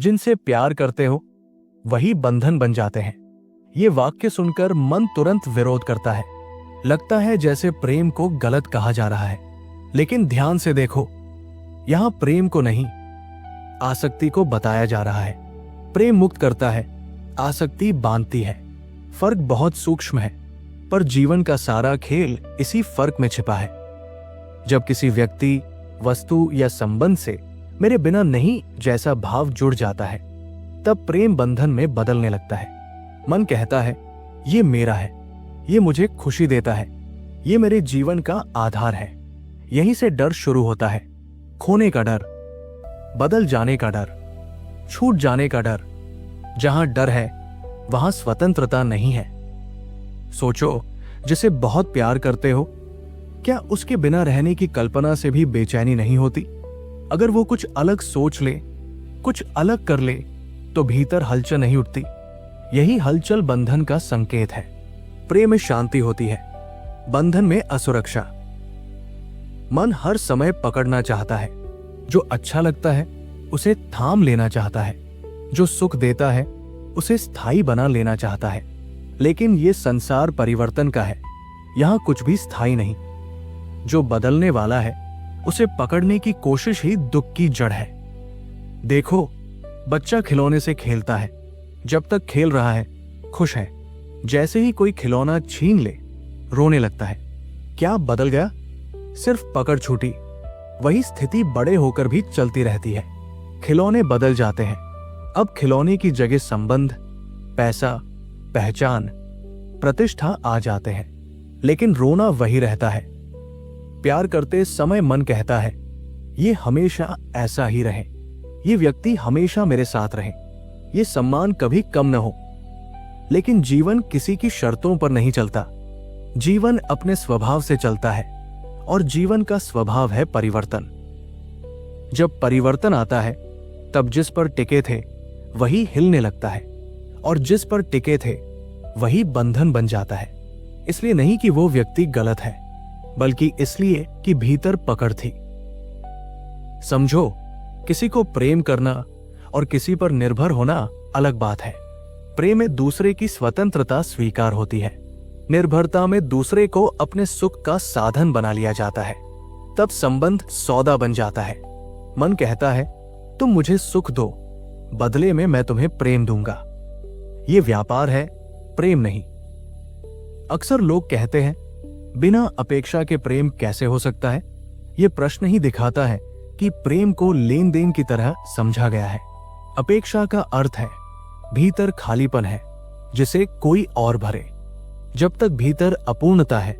जिनसे प्यार करते हो वही बंधन बन जाते हैं। ये वाक्य सुनकर मन तुरंत विरोध करता है। लगता है जैसे प्रेम को गलत कहा जा रहा है। लेकिन ध्यान से देखो, यहां प्रेम को नहीं, आसक्ति को बताया जा रहा है। प्रेम मुक्त करता है, आसक्ति बांधती है। फर्क बहुत सूक्ष्म है, पर जीवन का सारा खेल इसी फर्क में छिपा है। जब किसी व्यक्ति, वस्तु या संबंध से मेरे बिना नहीं जैसा भाव जुड़ जाता है, तब प्रेम बंधन में बदलने लगता है। मन कहता है ये मेरा है, ये मुझे खुशी देता है, ये मेरे जीवन का आधार है। यहीं से डर शुरू होता है। खोने का डर, बदल जाने का डर, छूट जाने का डर। जहां डर है वहां स्वतंत्रता नहीं है। सोचो, जिसे बहुत प्यार करते हो, क्या उसके बिना रहने की कल्पना से भी बेचैनी नहीं होती? अगर वो कुछ अलग सोच ले, कुछ अलग कर ले, तो भीतर हलचल नहीं उठती। यही हलचल बंधन का संकेत है। प्रेम में शांति होती है, बंधन में असुरक्षा। मन हर समय पकड़ना चाहता है। जो अच्छा लगता है उसे थाम लेना चाहता है। जो सुख देता है उसे स्थायी बना लेना चाहता है। लेकिन यह संसार परिवर्तन का है, यहां कुछ भी स्थायी नहीं। जो बदलने वाला है उसे पकड़ने की कोशिश ही दुख की जड़ है। देखो, बच्चा खिलौने से खेलता है। जब तक खेल रहा है खुश है। जैसे ही कोई खिलौना छीन ले, रोने लगता है। क्या बदल गया? सिर्फ पकड़ छूटी। वही स्थिति बड़े होकर भी चलती रहती है। खिलौने बदल जाते हैं। अब खिलौने की जगह संबंध, पैसा, पहचान, प्रतिष्ठा आ जाते हैं। लेकिन रोना वही रहता है। प्यार करते समय मन कहता है ये हमेशा ऐसा ही रहे, ये व्यक्ति हमेशा मेरे साथ रहे, ये सम्मान कभी कम न हो। लेकिन जीवन किसी की शर्तों पर नहीं चलता। जीवन अपने स्वभाव से चलता है, और जीवन का स्वभाव है परिवर्तन। जब परिवर्तन आता है, तब जिस पर टिके थे वही हिलने लगता है, और जिस पर टिके थे वही बंधन बन जाता है। इसलिए नहीं कि वो व्यक्ति गलत है, बल्कि इसलिए कि भीतर पकड़ थी। समझो, किसी को प्रेम करना और किसी पर निर्भर होना अलग बात है। प्रेम में दूसरे की स्वतंत्रता स्वीकार होती है। निर्भरता में दूसरे को अपने सुख का साधन बना लिया जाता है। तब संबंध सौदा बन जाता है। मन कहता है तुम मुझे सुख दो, बदले में मैं तुम्हें प्रेम दूंगा। ये व्यापार है, प्रेम नहीं। अक्सर लोग कहते हैं बिना अपेक्षा के प्रेम कैसे हो सकता है? ये प्रश्न ही दिखाता है कि प्रेम को लेन देन की तरह समझा गया है। अपेक्षा का अर्थ है भीतर खालीपन है जिसे कोई और भरे। जब तक भीतर अपूर्णता है,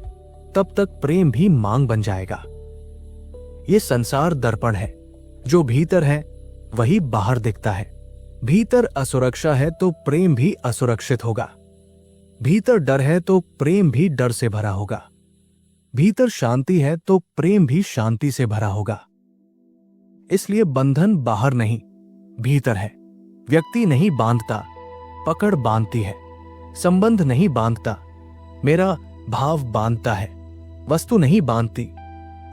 तब तक प्रेम भी मांग बन जाएगा। ये संसार दर्पण है। जो भीतर है वही बाहर दिखता है। भीतर असुरक्षा है तो प्रेम भी असुरक्षित होगा। भीतर डर है तो प्रेम भी डर से भरा होगा। भीतर शांति है तो प्रेम भी शांति से भरा होगा। इसलिए बंधन बाहर नहीं, भीतर है। व्यक्ति नहीं बांधता, पकड़ बांधती है। संबंध नहीं बांधता, मेरा भाव बांधता है। वस्तु नहीं बांधती,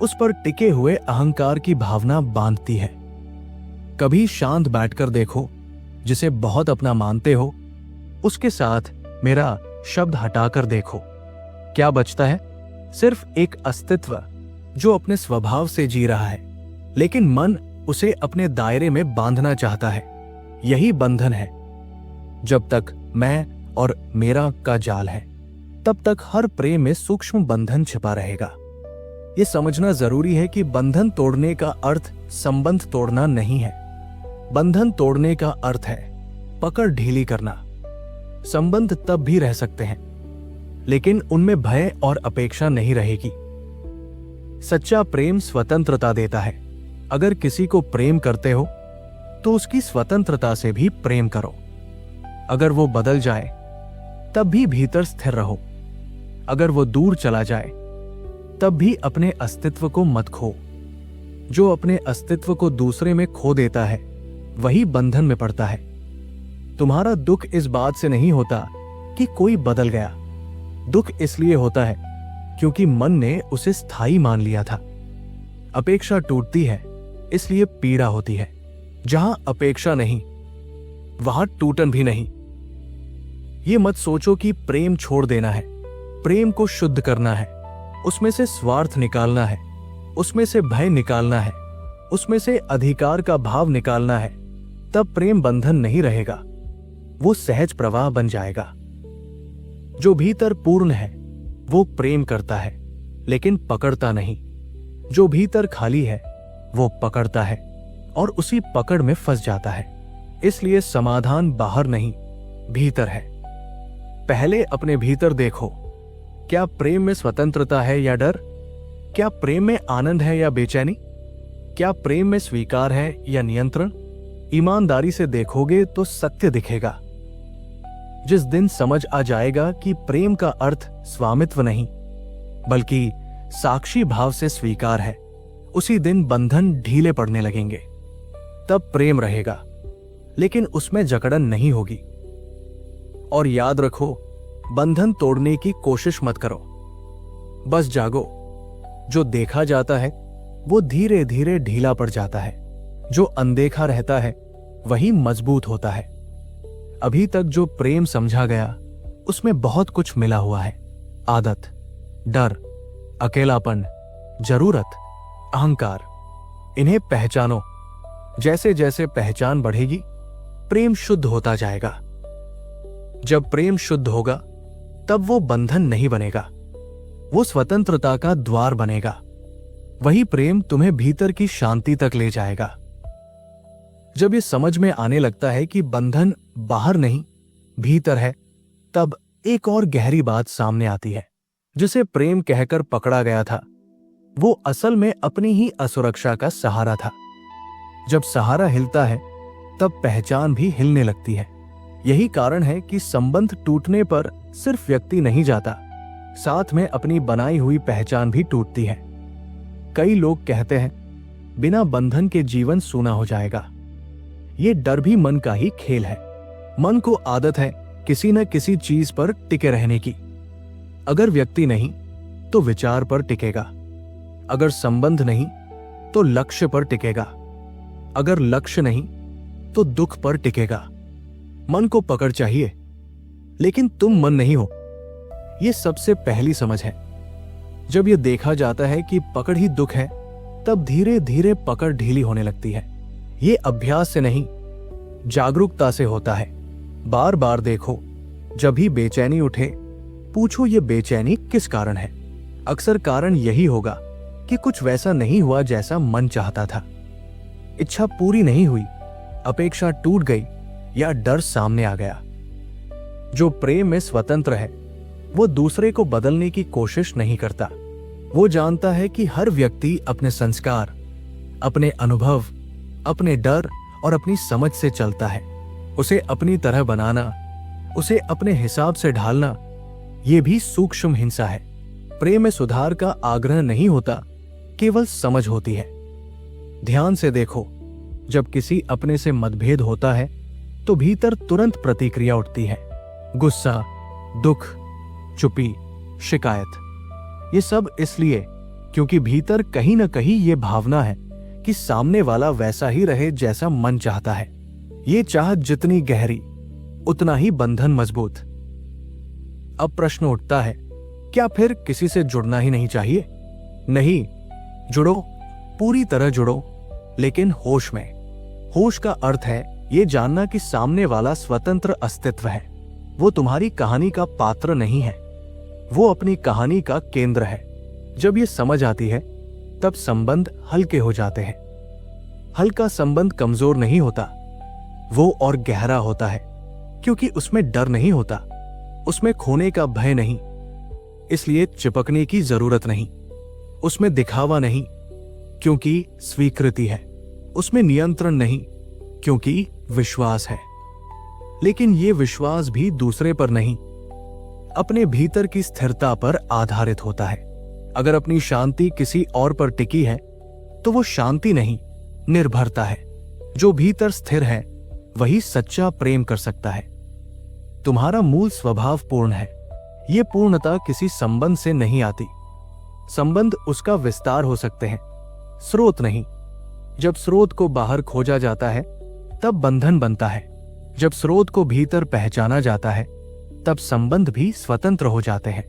उस पर टिके हुए अहंकार की भावना बांधती है। कभी शांत बैठकर देखो, जिसे बहुत अपना मानते हो, उसके साथ मेरा शब्द हटाकर देखो। क्या बचता है? सिर्फ एक अस्तित्व जो अपने स्वभाव से जी रहा है, लेकिन मन उसे अपने दायरे में बांधना चाहता है। यही बंधन है। जब तक मैं और मेरा का जाल है, तब तक हर प्रेम में सूक्ष्म बंधन छिपा रहेगा। यह समझना जरूरी है कि बंधन तोड़ने का अर्थ संबंध तोड़ना नहीं है। बंधन तोड़ने का अर्थ है पकड़ ढीली करना। संबंध तब भी रह सकते हैं, लेकिन उनमें भय और अपेक्षा नहीं रहेगी। सच्चा प्रेम स्वतंत्रता देता है। अगर किसी को प्रेम करते हो तो उसकी स्वतंत्रता से भी प्रेम करो। अगर वो बदल जाए तब भी भीतर स्थिर रहो। अगर वो दूर चला जाए तब भी अपने अस्तित्व को मत खो। जो अपने अस्तित्व को दूसरे में खो देता है वही बंधन में पड़ता है। तुम्हारा दुख इस बात से नहीं होता कि कोई बदल गया। दुख इसलिए होता है क्योंकि मन ने उसे स्थायी मान लिया था। अपेक्षा टूटती है, इसलिए पीड़ा होती है। जहां अपेक्षा नहीं, वहां टूटन भी नहीं। ये मत सोचो कि प्रेम छोड़ देना है। प्रेम को शुद्ध करना है, उसमें से स्वार्थ निकालना है, उसमें से भय निकालना है, उसमें से अधिकार का भाव निकालना है। तब प्रेम बंधन नहीं रहेगा, वो सहज प्रवाह बन जाएगा। जो भीतर पूर्ण है वो प्रेम करता है लेकिन पकड़ता नहीं। जो भीतर खाली है वो पकड़ता है और उसी पकड़ में फंस जाता है। इसलिए समाधान बाहर नहीं, भीतर है। पहले अपने भीतर देखो, क्या प्रेम में स्वतंत्रता है या डर? क्या प्रेम में आनंद है या बेचैनी? क्या प्रेम में स्वीकार है या नियंत्रण? ईमानदारी से देखोगे तो सत्य दिखेगा। जिस दिन समझ आ जाएगा कि प्रेम का अर्थ स्वामित्व नहीं बल्कि साक्षी भाव से स्वीकार है, उसी दिन बंधन ढीले पड़ने लगेंगे। तब प्रेम रहेगा लेकिन उसमें जकड़न नहीं होगी। और याद रखो, बंधन तोड़ने की कोशिश मत करो, बस जागो। जो देखा जाता है वो धीरे धीरे ढीला पड़ जाता है, जो अनदेखा रहता है वही मजबूत होता है। अभी तक जो प्रेम समझा गया उसमें बहुत कुछ मिला हुआ है। आदत, डर, अकेलापन, जरूरत, अहंकार। इन्हें पहचानो। जैसे जैसे पहचान बढ़ेगी प्रेम शुद्ध होता जाएगा। जब प्रेम शुद्ध होगा तब वो बंधन नहीं बनेगा, वो स्वतंत्रता का द्वार बनेगा। वही प्रेम तुम्हें भीतर की शांति तक ले जाएगा। जब ये समझ में आने लगता है कि बंधन बाहर नहीं भीतर है, तब एक और गहरी बात सामने आती है। जिसे प्रेम कहकर पकड़ा गया था वो असल में अपनी ही असुरक्षा का सहारा था। जब सहारा हिलता है तब पहचान भी हिलने लगती है। यही कारण है कि संबंध टूटने पर सिर्फ व्यक्ति नहीं जाता, साथ में अपनी बनाई हुई पहचान भी टूटती है। कई लोग कहते हैं बिना बंधन के जीवन सूना हो जाएगा। ये डर भी मन का ही खेल है। मन को आदत है किसी न किसी चीज पर टिके रहने की। अगर व्यक्ति नहीं तो विचार पर टिकेगा, अगर संबंध नहीं तो लक्ष्य पर टिकेगा, अगर लक्ष्य नहीं तो दुख पर टिकेगा। मन को पकड़ चाहिए लेकिन तुम मन नहीं हो, यह सबसे पहली समझ है। जब यह देखा जाता है कि पकड़ ही दुख है, तब धीरे धीरे पकड़ ढीली होने लगती है। ये अभ्यास से नहीं, जागरूकता से होता है। बार बार देखो, जब भी बेचैनी उठे पूछो ये बेचैनी किस कारण है। अक्सर कारण यही होगा कि कुछ वैसा नहीं हुआ जैसा मन चाहता था, इच्छा पूरी नहीं हुई, अपेक्षा टूट गई या डर सामने आ गया। जो प्रेम में स्वतंत्र है वो दूसरे को बदलने की कोशिश नहीं करता। वो जानता है कि हर व्यक्ति अपने संस्कार, अपने अनुभव, अपने डर और अपनी समझ से चलता है। उसे अपनी तरह बनाना, उसे अपने हिसाब से ढालना, यह भी सूक्ष्म हिंसा है। प्रेम में सुधार का आग्रह नहीं होता, केवल समझ होती है। ध्यान से देखो, जब किसी अपने से मतभेद होता है तो भीतर तुरंत प्रतिक्रिया उठती है। गुस्सा, दुख, चुप्पी, शिकायत। ये सब इसलिए क्योंकि भीतर कहीं न कहीं ये भावना है कि सामने वाला वैसा ही रहे जैसा मन चाहता है। ये चाहत जितनी गहरी उतना ही बंधन मजबूत। अब प्रश्न उठता है, क्या फिर किसी से जुड़ना ही नहीं चाहिए? नहीं, जुड़ो, पूरी तरह जुड़ो, लेकिन होश में। होश का अर्थ है ये जानना कि सामने वाला स्वतंत्र अस्तित्व है। वो तुम्हारी कहानी का पात्र नहीं है, वो अपनी कहानी का केंद्र है। जब ये समझ आती है तब संबंध हल्के हो जाते हैं। हल्का संबंध कमजोर नहीं होता, वो और गहरा होता है क्योंकि उसमें डर नहीं होता, उसमें खोने का भय नहीं, इसलिए चिपकने की जरूरत नहीं। उसमें दिखावा नहीं क्योंकि स्वीकृति है, उसमें नियंत्रण नहीं क्योंकि विश्वास है। लेकिन ये विश्वास भी दूसरे पर नहीं, अपने भीतर की स्थिरता पर आधारित होता है। अगर अपनी शांति किसी और पर टिकी है तो वो शांति नहीं, निर्भरता है। जो भीतर स्थिर है वही सच्चा प्रेम कर सकता है। तुम्हारा मूल स्वभाव पूर्ण है। ये पूर्णता किसी संबंध से नहीं आती। संबंध उसका विस्तार हो सकते हैं, स्रोत नहीं। जब स्रोत को बाहर खोजा जाता है तब बंधन बनता है। जब स्रोत को भीतर पहचाना जाता है तब संबंध भी स्वतंत्र हो जाते हैं।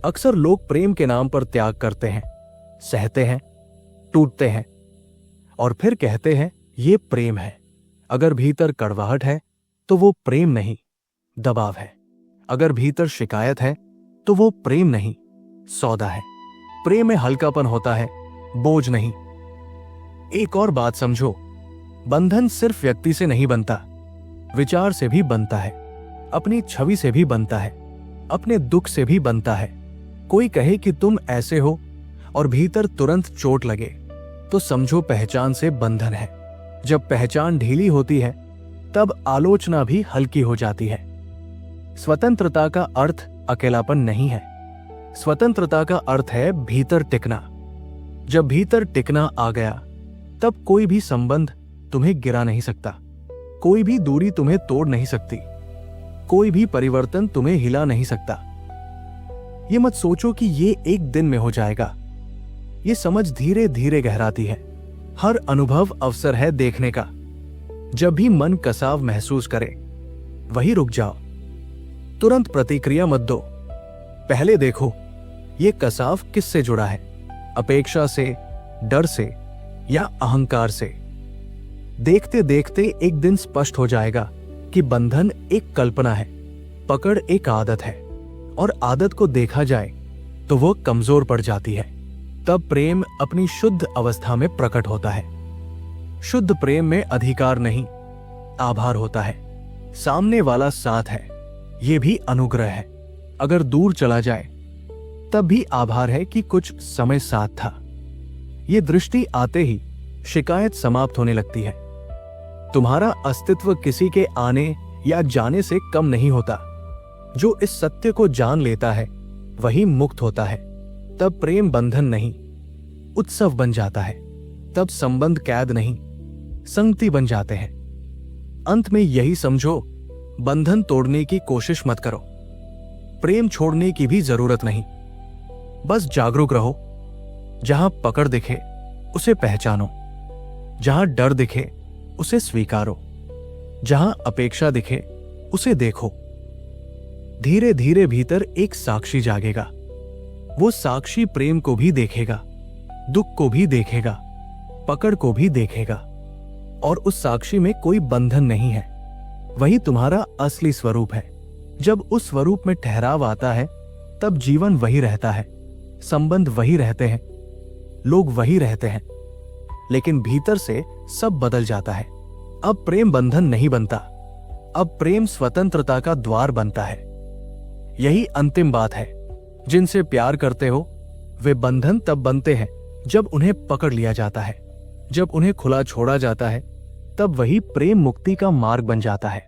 अक्सर लोग प्रेम के नाम पर त्याग करते हैं, सहते हैं, टूटते हैं और फिर कहते हैं ये प्रेम है। अगर भीतर कड़वाहट है तो वो प्रेम नहीं, दबाव है। अगर भीतर शिकायत है तो वो प्रेम नहीं, सौदा है। प्रेम में हल्कापन होता है, बोझ नहीं। एक और बात समझो, बंधन सिर्फ व्यक्ति से नहीं बनता, विचार से भी बनता है, अपनी छवि से भी बनता है, अपने दुख से भी बनता है। कोई कहे कि तुम ऐसे हो और भीतर तुरंत चोट लगे तो समझो पहचान से बंधन है। जब पहचान ढीली होती है तब आलोचना भी हल्की हो जाती है। स्वतंत्रता का अर्थ अकेलापन नहीं है, स्वतंत्रता का अर्थ है भीतर टिकना। जब भीतर टिकना आ गया तब कोई भी संबंध तुम्हें गिरा नहीं सकता, कोई भी दूरी तुम्हें तोड़ नहीं सकती, कोई भी परिवर्तन तुम्हें हिला नहीं सकता। ये मत सोचो कि ये एक दिन में हो जाएगा। ये समझ धीरे धीरे गहराती है। हर अनुभव अवसर है देखने का। जब भी मन कसाव महसूस करे वही रुक जाओ, तुरंत प्रतिक्रिया मत दो। पहले देखो ये कसाव किससे जुड़ा है, अपेक्षा से, डर से या अहंकार से। देखते देखते एक दिन स्पष्ट हो जाएगा कि बंधन एक कल्पना है, पकड़ एक आदत है और आदत को देखा जाए तो वो कमजोर पड़ जाती है। तब प्रेम अपनी शुद्ध अवस्था में प्रकट होता है। शुद्ध प्रेम में अधिकार नहीं, आभार होता है। सामने वाला साथ है, ये भी अनुग्रह है। अगर दूर चला जाए तब भी आभार है कि कुछ समय साथ था। ये दृष्टि आते ही शिकायत समाप्त होने लगती है। तुम्हारा अस्तित्व किसी के आने या जाने से कम नहीं होता। जो इस सत्य को जान लेता है वही मुक्त होता है। तब प्रेम बंधन नहीं, उत्सव बन जाता है। तब संबंध कैद नहीं, संगति बन जाते हैं। अंत में यही समझो, बंधन तोड़ने की कोशिश मत करो, प्रेम छोड़ने की भी जरूरत नहीं। बस जागरूक रहो। जहां पकड़ दिखे उसे पहचानो, जहां डर दिखे उसे स्वीकारो, जहां अपेक्षा दिखे उसे देखो। धीरे धीरे भीतर एक साक्षी जागेगा। वो साक्षी प्रेम को भी देखेगा, दुख को भी देखेगा, पकड़ को भी देखेगा और उस साक्षी में कोई बंधन नहीं है। वही तुम्हारा असली स्वरूप है। जब उस स्वरूप में ठहराव आता है तब जीवन वही रहता है, संबंध वही रहते हैं, लोग वही रहते हैं, लेकिन भीतर से सब बदल जाता है। अब प्रेम बंधन नहीं बनता, अब प्रेम स्वतंत्रता का द्वार बनता है। यही अंतिम बात है। जिनसे प्यार करते हो वे बंधन तब बनते हैं जब उन्हें पकड़ लिया जाता है। जब उन्हें खुला छोड़ा जाता है तब वही प्रेम मुक्ति का मार्ग बन जाता है।